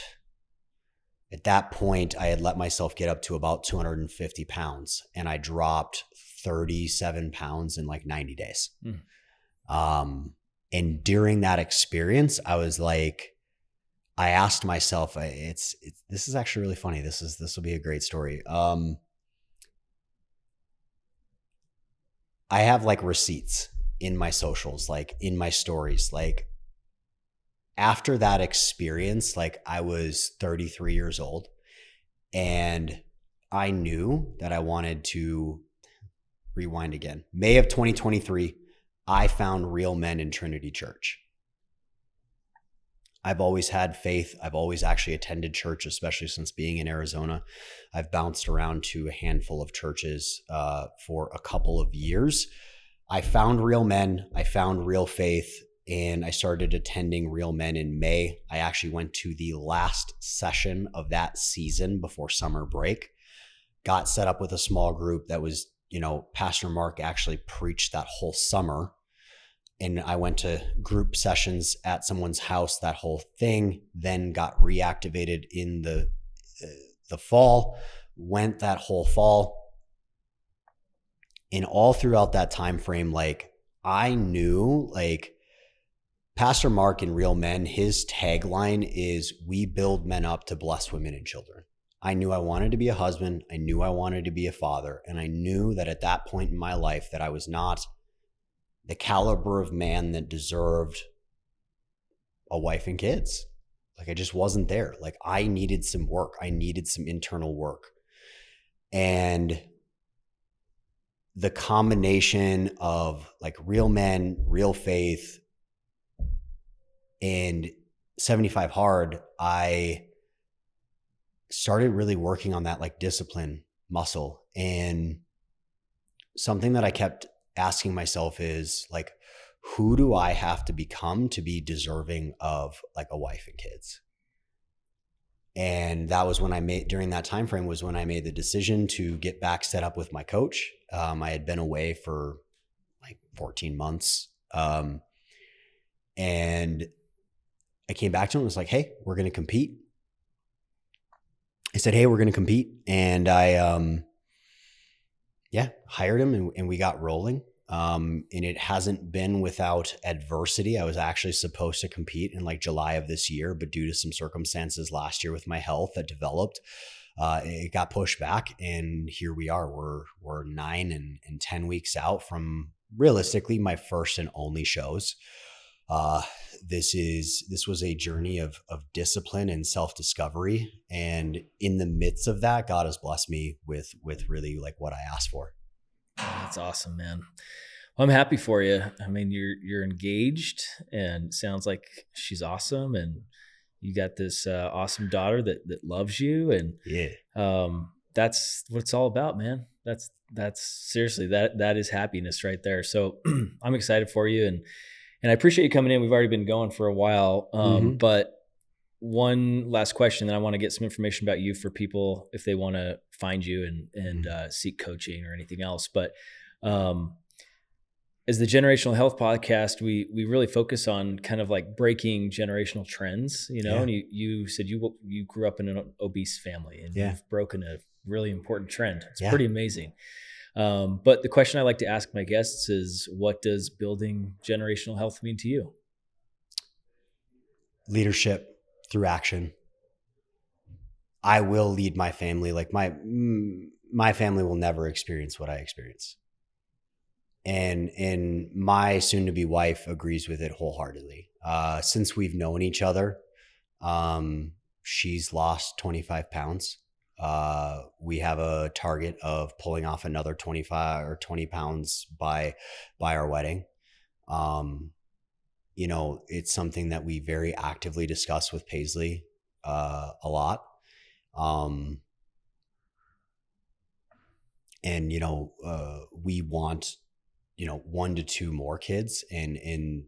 at that point, I had let myself get up to about 250 pounds, and I dropped 37 pounds in like 90 days. And during that experience, I was like, I asked myself, this is actually really funny. This will be a great story. I have like receipts in my socials, like in my stories. Like, after that experience, like, I was 33 years old, and I knew that I wanted to rewind again. May of 2023, I found Real Men in Trinity Church. I've always had faith. I've always actually attended church, especially since being in Arizona. I've bounced around to a handful of churches for a couple of years. I found Real Men. I found real faith, and I started attending Real Men in May. I actually went to the last session of that season before summer break. Got set up with a small group that was, Pastor Mark actually preached that whole summer. And I went to group sessions at someone's house, that whole thing, then got reactivated in the fall, went that whole fall. And all throughout that time frame, like, I knew, like, Pastor Mark in Real Men, his tagline is, "We build men up to bless women and children." I knew I wanted to be a husband. I knew I wanted to be a father. And I knew that at that point in my life that I was not the caliber of man that deserved a wife and kids. Like, I just wasn't there. Like, I needed some work. I needed some internal work. And the combination of like Real Men, real faith, and 75 hard, I started really working on that like discipline muscle. And something that I kept asking myself is like, who do I have to become to be deserving of like a wife and kids? And that was when during that time frame was when I made the decision to get back set up with my coach. I had been away for like 14 months. And I came back to him and was like, "Hey, we're going to compete." I said, "Hey, we're going to compete." And I, hired him, and we got rolling. And it hasn't been without adversity. I was actually supposed to compete in like July of this year, but due to some circumstances last year with my health that developed, it got pushed back. And here we are. We're 9 and 10 weeks out from realistically my first and only shows. This was a journey of discipline and self-discovery. And in the midst of that, God has blessed me with really like what I asked for. Oh, that's awesome, man. Well, I'm happy for you. I mean, you're engaged, and sounds like she's awesome, and you got this awesome daughter that loves you, and that's what it's all about, man. That's seriously, that is happiness right there. So I'm excited for you, and I appreciate you coming in. We've already been going for a while, but one last question, then I want to get some information about you for people if they want to find you and seek coaching or anything else. But as the Generational Health Podcast, we really focus on kind of like breaking generational trends, and you said you grew up in an obese family, and you've broken a really important trend. It's pretty amazing. But the question I like to ask my guests is, what does building generational health mean to you? Leadership through action. I will lead my family. Like my family will never experience what I experience. And my soon-to-be wife agrees with it wholeheartedly. Since we've known each other, she's lost 25 pounds. We have a target of pulling off another 25 or 20 pounds by our wedding. It's something that we very actively discuss with Paisley a lot. We want 1 to 2 more kids, and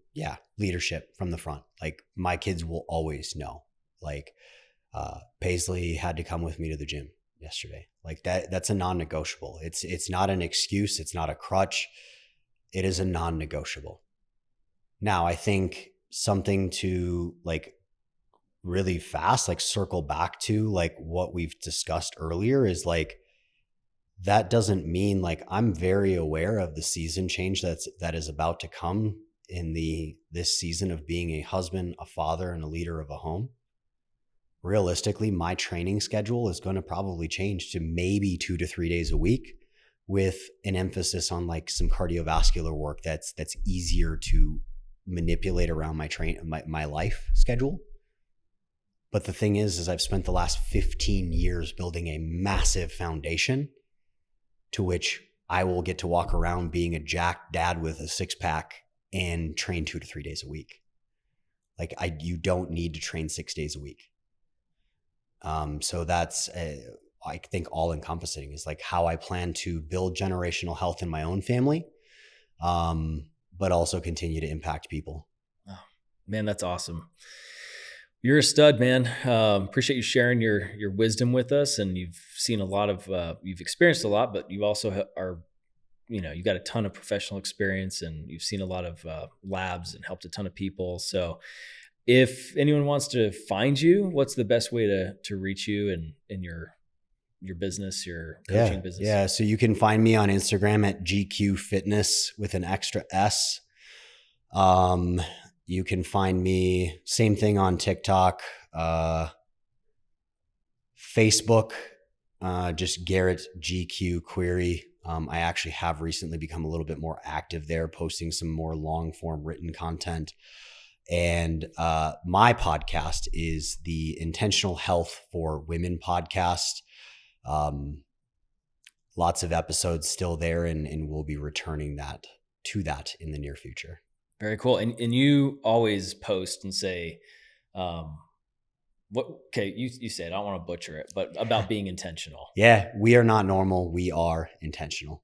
leadership from the front. Like, my kids will always know, like, Paisley had to come with me to the gym yesterday. Like, that's a non-negotiable. It's not an excuse. It's not a crutch. It is a non-negotiable. Now, I think something to, like, really fast, like, circle back to, like, what we've discussed earlier is, like, that doesn't mean, like, I'm very aware of the season change that is about to come in this season of being a husband, a father, and a leader of a home. Realistically, my training schedule is going to probably change to maybe 2 to 3 days a week, with an emphasis on, like, some cardiovascular work that's easier to manipulate around my life schedule. But the thing is I've spent the last 15 years building a massive foundation to which I will get to walk around being a jacked dad with a 6-pack and train 2 to 3 days a week. Like, you don't need to train 6 days a week. So that's, I think, all encompassing is, like, how I plan to build generational health in my own family, but also continue to impact people. Oh, man, that's awesome. You're a stud, man. Appreciate you sharing your wisdom with us. And you've seen a lot of, you've experienced a lot, but you also you've got a ton of professional experience, and you've seen a lot of labs and helped a ton of people. So if anyone wants to find you, what's the best way to reach you in your business, your coaching business? Yeah. So you can find me on Instagram at GQ Fitness with an extra S. You can find me, same thing, on TikTok, Facebook, just Garrett GQ Query. I actually have recently become a little bit more active there, posting some more long form written content. And my podcast is the Intentional Health for Women podcast. Lots of episodes still there, and we'll be returning to that in the near future. Very cool. And you always post and say, you said, I don't want to butcher it, but about being intentional. Yeah, we are not normal. We are intentional.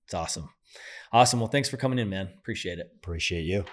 It's awesome. Awesome. Well, thanks for coming in, man. Appreciate it. Appreciate you.